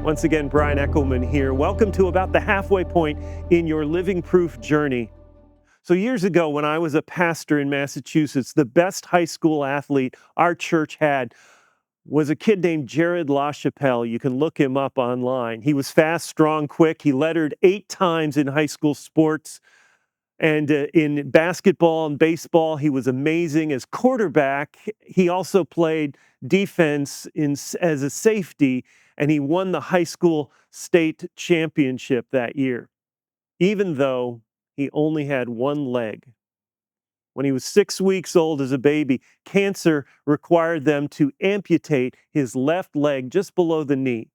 Once again, Brian Eckelman here. Welcome to About the Halfway Point in your living proof journey. So years ago, when I was a pastor in Massachusetts, the best high school athlete our church had was a kid named Jared LaChapelle. You can look him up online. He was fast, strong, quick. He lettered 8 times in high school sports. And in basketball and baseball, he was amazing as quarterback. He also played defense as a safety, and he won the high school state championship that year, even though he only had one leg. When he was 6 weeks old as a baby, cancer required them to amputate his left leg just below the knee.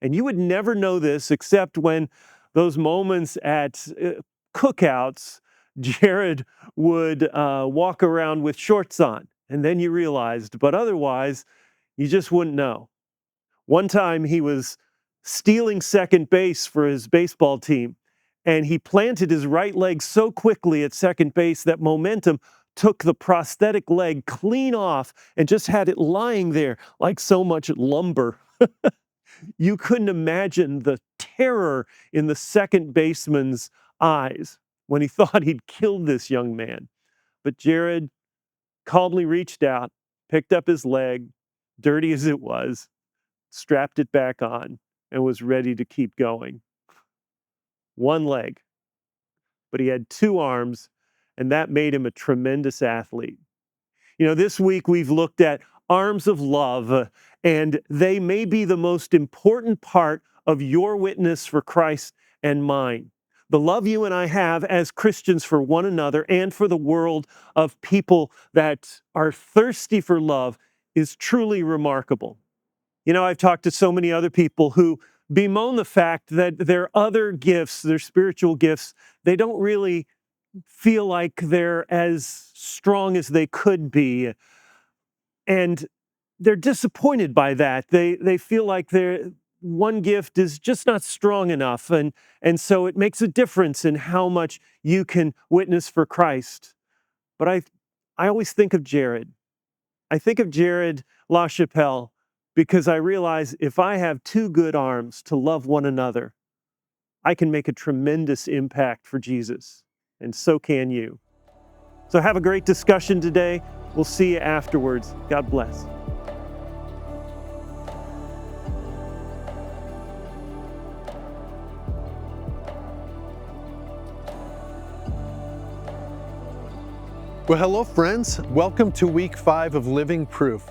And you would never know this except when those moments at cookouts, Jared would walk around with shorts on. And then you realized, but otherwise, you just wouldn't know. One time he was stealing second base for his baseball team, and he planted his right leg so quickly at second base that momentum took the prosthetic leg clean off and just had it lying there like so much lumber. You couldn't imagine the terror in the second baseman's eyes when he thought he'd killed this young man. But Jared calmly reached out, picked up his leg, dirty as it was, strapped it back on, and was ready to keep going. One leg, but he had 2 arms, and that made him a tremendous athlete. You know, this week we've looked at arms of love, and they may be the most important part of your witness for Christ and mine. The love you and I have as Christians for one another and for the world of people that are thirsty for love is truly remarkable. You know, I've talked to so many other people who bemoan the fact that their other gifts, their spiritual gifts, they don't really feel like they're as strong as they could be. And they're disappointed by that. They feel like their one gift is just not strong enough. And so it makes a difference in how much you can witness for Christ. But I always think of Jared. I think of Jared LaChapelle because I realize if I have 2 good arms to love one another, I can make a tremendous impact for Jesus. And so can you. So have a great discussion today. We'll see you afterwards. God bless. Well, hello friends. Welcome to week 5 of Living Proof.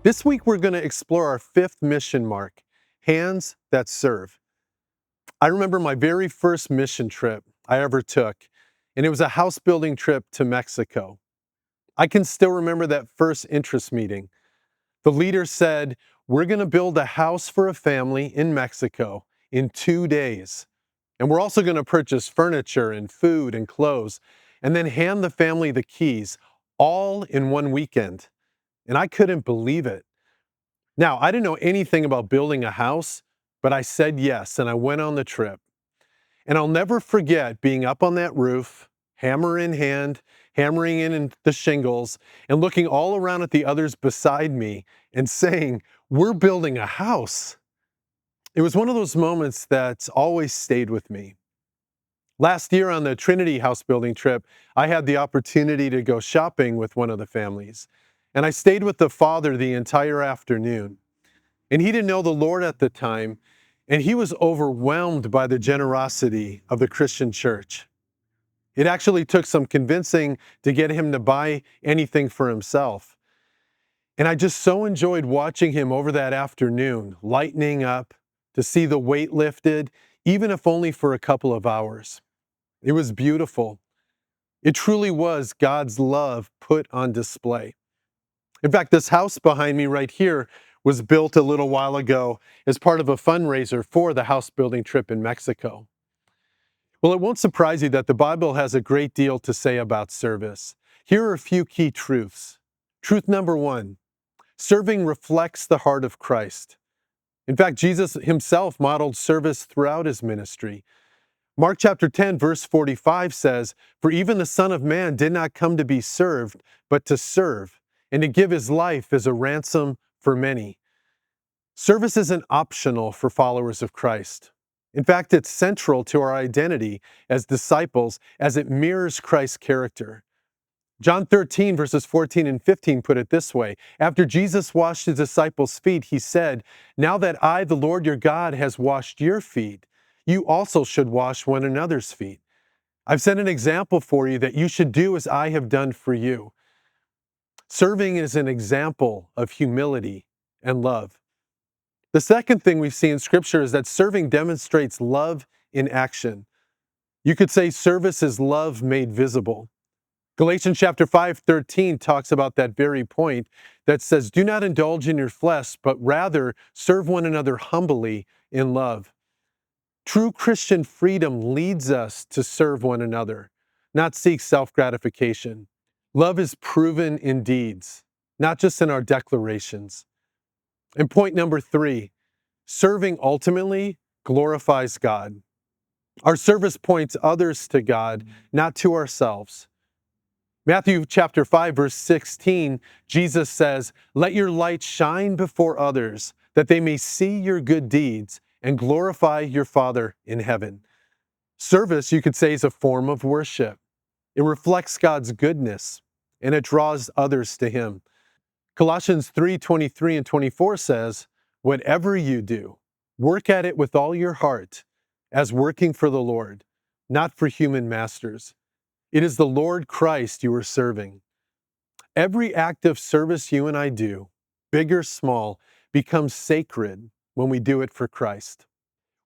This week we're going to explore our 5th mission mark, hands that serve. I remember my very first mission trip I ever took, and it was a house building trip to Mexico. I can still remember that first interest meeting. The leader said, "We're going to build a house for a family in Mexico in 2 days. And we're also going to purchase furniture and food and clothes, and then hand the family the keys, all in one weekend." And I couldn't believe it. Now, I didn't know anything about building a house, but I said yes, and I went on the trip. And I'll never forget being up on that roof, hammer in hand, hammering in the shingles, and looking all around at the others beside me and saying, "We're building a house." It was one of those moments that's always stayed with me. Last year on the Trinity house building trip, I had the opportunity to go shopping with one of the families. And I stayed with the father the entire afternoon. And he didn't know the Lord at the time, and he was overwhelmed by the generosity of the Christian church. It actually took some convincing to get him to buy anything for himself. And I just so enjoyed watching him over that afternoon, lightening up, to see the weight lifted, even if only for a couple of hours. It was beautiful. It truly was God's love put on display. In fact, this house behind me right here was built a little while ago as part of a fundraiser for the house building trip in Mexico. Well, it won't surprise you that the Bible has a great deal to say about service. Here are a few key truths. Truth number 1, serving reflects the heart of Christ. In fact, Jesus himself modeled service throughout his ministry. Mark chapter 10, verse 45 says, "For even the Son of Man did not come to be served, but to serve, and to give his life as a ransom for many." Service isn't optional for followers of Christ. In fact, it's central to our identity as disciples as it mirrors Christ's character. John 13, verses 14 and 15 put it this way: "After Jesus washed his disciples' feet, he said, 'Now that I, the Lord your God, has washed your feet, you also should wash one another's feet. I've set an example for you that you should do as I have done for you.'" Serving is an example of humility and love. The second thing we see in Scripture is that serving demonstrates love in action. You could say service is love made visible. Galatians chapter 5:13 talks about that very point that says, "Do not indulge in your flesh, but rather serve one another humbly in love." True Christian freedom leads us to serve one another, not seek self-gratification. Love is proven in deeds, not just in our declarations. And point number 3, serving ultimately glorifies God. Our service points others to God, not to ourselves. Matthew chapter 5, verse 16, Jesus says, "Let your light shine before others, that they may see your good deeds and glorify your Father in heaven." Service, you could say, is a form of worship. It reflects God's goodness, and it draws others to Him. Colossians 3:23 and 24 says, "Whatever you do, work at it with all your heart, as working for the Lord, not for human masters." It is the Lord Christ you are serving. Every act of service you and I do, big or small, becomes sacred when we do it for Christ.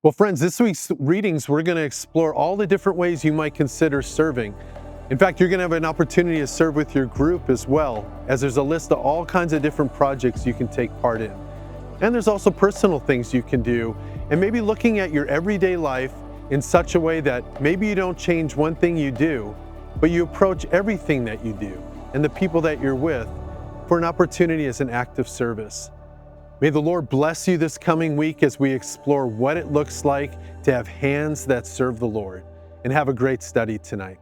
Well, friends, this week's readings, we're going to explore all the different ways you might consider serving. In fact, you're going to have an opportunity to serve with your group as well, as there's a list of all kinds of different projects you can take part in. And there's also personal things you can do, and maybe looking at your everyday life in such a way that maybe you don't change one thing you do, but you approach everything that you do and the people that you're with for an opportunity as an act of service. May the Lord bless you this coming week as we explore what it looks like to have hands that serve the Lord. And have a great study tonight.